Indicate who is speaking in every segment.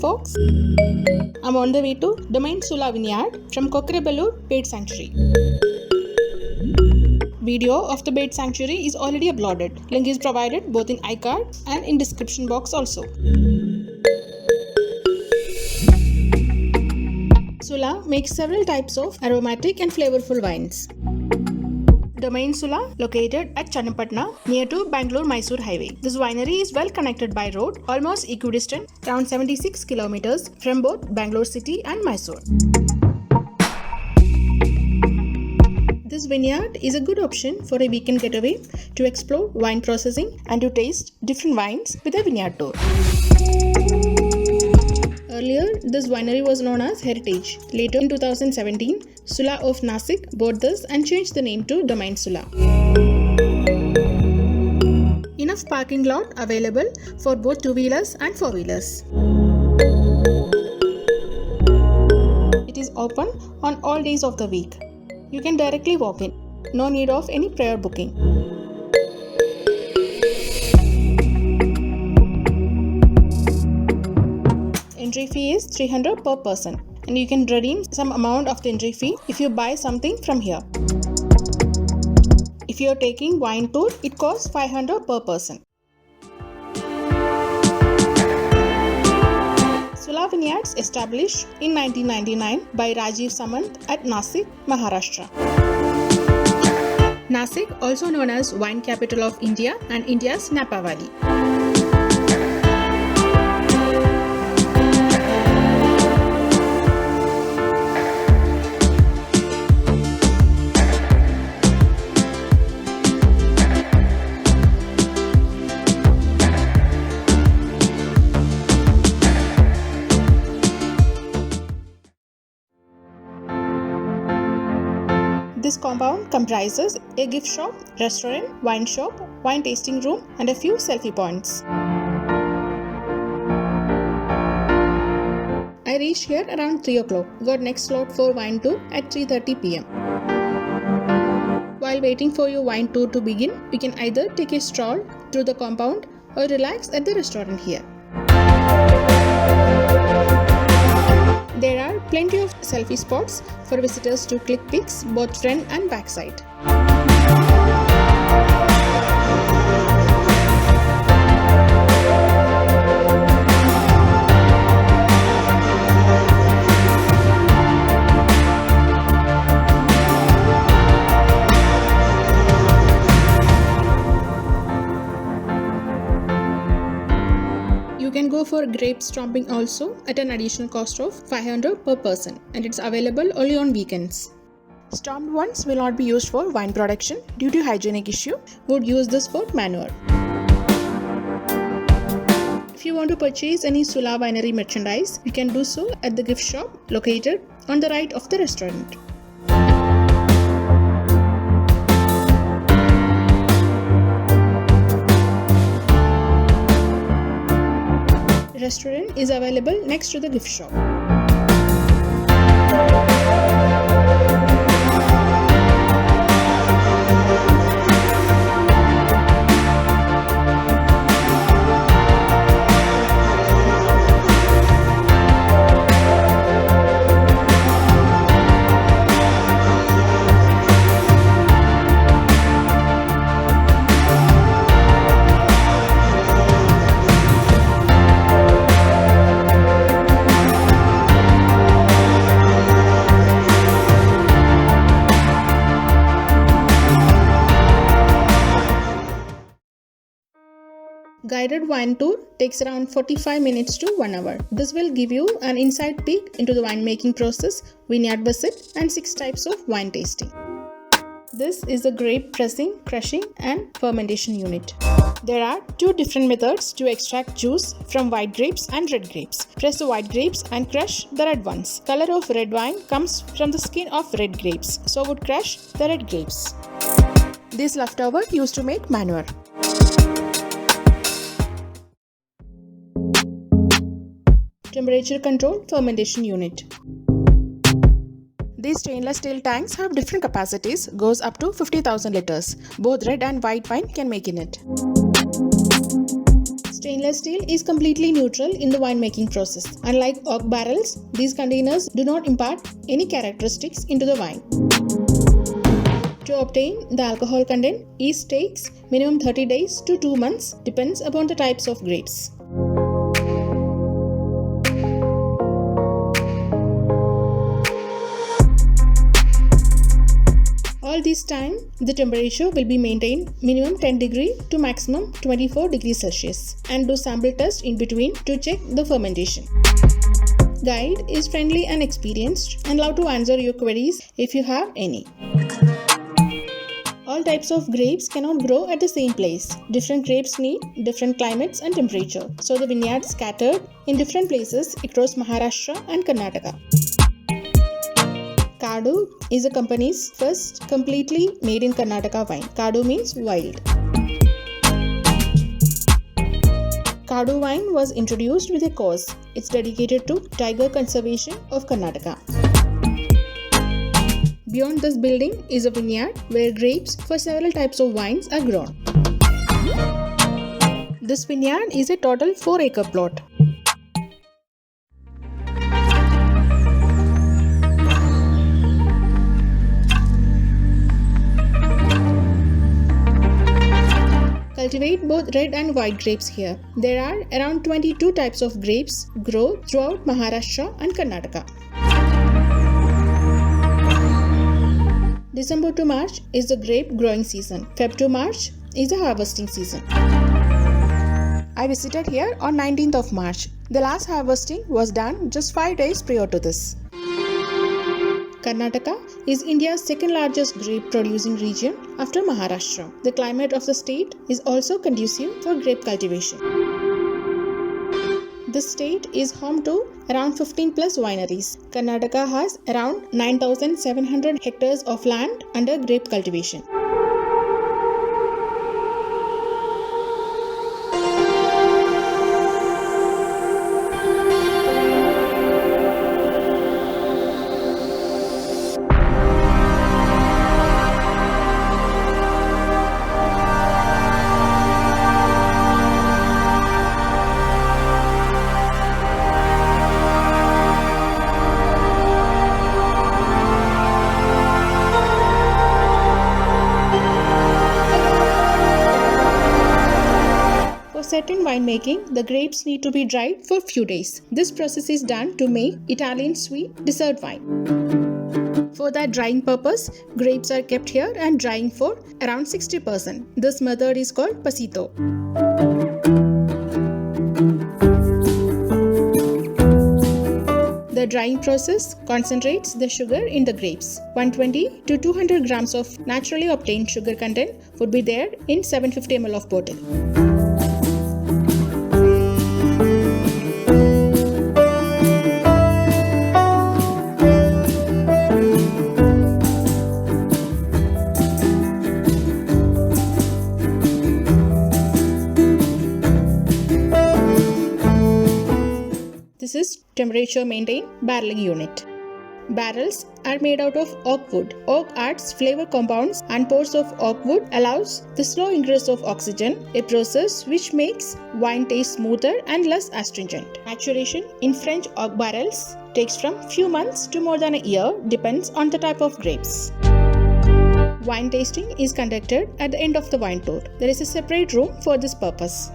Speaker 1: folks, I'm on the way to Domaine Sula Vineyard from Bengaluru Bird Sanctuary. Video of the bird sanctuary is already uploaded. Link is provided both in iCard and in description box also. Sula makes several types of aromatic and flavorful wines. Domaine Sula, located at Channapatna, near to Bangalore Mysore highway. This winery is well connected by road, almost equidistant, around 76 kilometers from both Bangalore city and Mysore. This vineyard is a good option for a weekend getaway to explore wine processing and to taste different wines with a vineyard tour. Earlier, this winery was known as Heritage. Later, in 2017, Sula of Nashik bought this and changed the name to Domaine Sula. Enough parking lot available for both two-wheelers and four-wheelers. It is open on all days of the week. You can directly walk in. No need of any prior booking. Entry fee is 300 per person, and you can redeem some amount of the entry fee if you buy something from here. If you are taking wine tour, it costs 500 per person. Sula Vineyards established in 1999 by Rajiv Samant at Nashik, Maharashtra. Nashik, also known as wine capital of India and India's Napa Valley. This compound comprises a gift shop, restaurant, wine shop, wine tasting room, and a few selfie points. I reached here around 3 o'clock. Got next slot for wine tour at 3:30 p.m. While waiting for your wine tour to begin, we can either take a stroll through the compound or relax at the restaurant here. There are plenty of selfie spots for visitors to click pics both front and back side. You can go for grape stomping also at an additional cost of 500 per person, and it's available only on weekends. Stomped ones will not be used for wine production due to hygienic issue. Would use this for manure. If you want to purchase any Sula winery merchandise, you can do so at the gift shop located on the right of the restaurant. The restaurant is available next to the gift shop. Guided wine tour takes around 45 minutes to 1 hour. This will give you an inside peek into the winemaking process, vineyard visit, and 6 types of wine tasting. This is the grape pressing, crushing, and fermentation unit. There are 2 different methods to extract juice from white grapes and red grapes. Press the white grapes and crush the red ones. Color of red wine comes from the skin of red grapes, so would crush the red grapes. This leftover used to make manure. Temperature controlled fermentation unit. These stainless steel tanks have different capacities, goes up to 50,000 liters. Both red and white wine can make in it. Stainless steel is completely neutral in the winemaking process. Unlike oak barrels, these containers do not impart any characteristics into the wine. To obtain the alcohol content, yeast takes minimum 30 days to 2 months, depends upon the types of grapes. All this time, the temperature will be maintained minimum 10 degree to maximum 24 degrees Celsius and do sample test in between to check the fermentation. Guide is friendly and experienced and allowed to answer your queries if you have any. All types of grapes cannot grow at the same place. Different grapes need different climates and temperature. So the vineyards scattered in different places across Maharashtra and Karnataka. Kadu is a company's first completely made in Karnataka wine. Kadu means wild. Kadu wine was introduced with a cause. It's dedicated to tiger conservation of Karnataka. Beyond this building is a vineyard where grapes for several types of wines are grown. This vineyard is a total 4-acre plot. Cultivate both red and white grapes here. There are around 22 types of grapes grow throughout Maharashtra and Karnataka. December to March is the grape growing season. Feb to March is the harvesting season. I visited here on 19th of March. The last harvesting was done just 5 days prior to this. Karnataka is India's second largest grape producing region after Maharashtra. The climate of the state is also conducive for grape cultivation. The state is home to around 15 plus wineries. Karnataka has around 9,700 hectares of land under grape cultivation. Set in winemaking, the grapes need to be dried for a few days. This process is done to make Italian sweet dessert wine. For that drying purpose, grapes are kept here and drying for around 60%. This method is called pasito. The drying process concentrates the sugar in the grapes. 120 to 200 grams of naturally obtained sugar content would be there in 750 ml of bottle. This is temperature maintained barreling unit. Barrels are made out of oak wood. Oak adds flavor compounds and pores of oak wood allows the slow ingress of oxygen, a process which makes wine taste smoother and less astringent. Maturation in French oak barrels takes from few months to more than a year, depends on the type of grapes. Wine tasting is conducted at the end of the wine tour. There is a separate room for this purpose.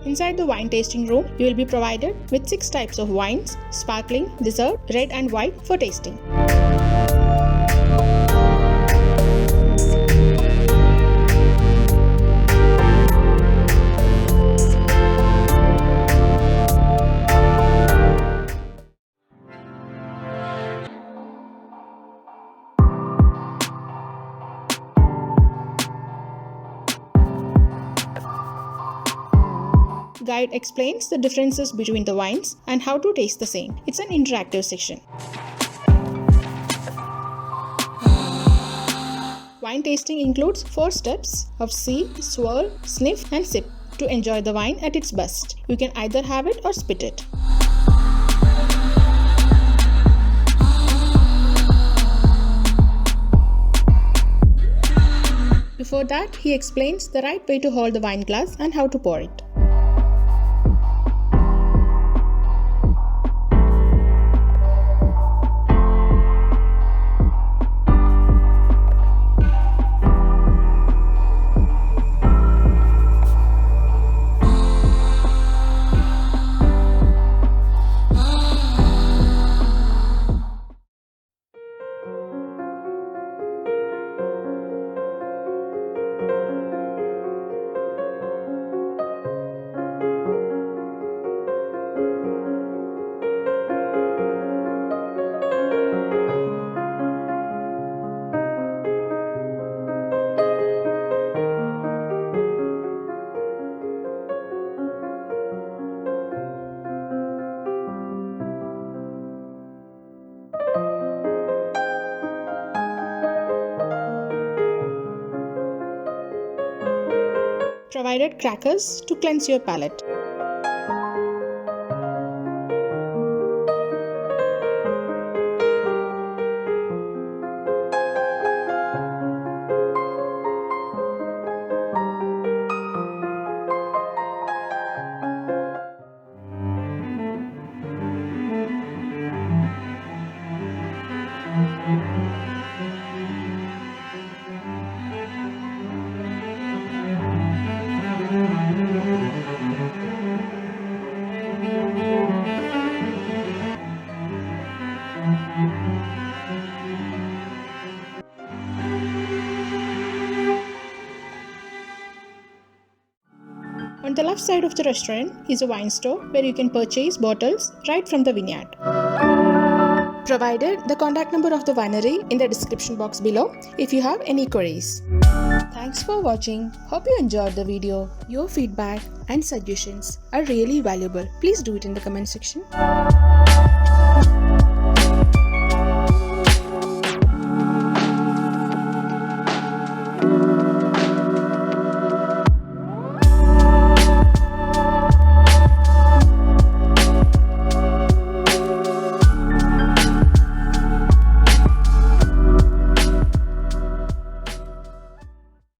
Speaker 1: Inside the wine tasting room, you will be provided with 6 types of wines, sparkling, dessert, red and white for tasting. Guide explains the differences between the wines and how to taste the same. It's an interactive section. Wine tasting includes 4 steps of see, swirl, sniff and sip to enjoy the wine at its best. You can either have it or spit it. Before that, he explains the right way to hold the wine glass and how to pour it. Provided crackers to cleanse your palate. On the left side of the restaurant is a wine store where you can purchase bottles right from the vineyard. Provided the contact number of the winery in the description box below if you have any queries. Thanks for watching. Hope you enjoyed the video. Your feedback and suggestions are really valuable. Please do it in the comment section.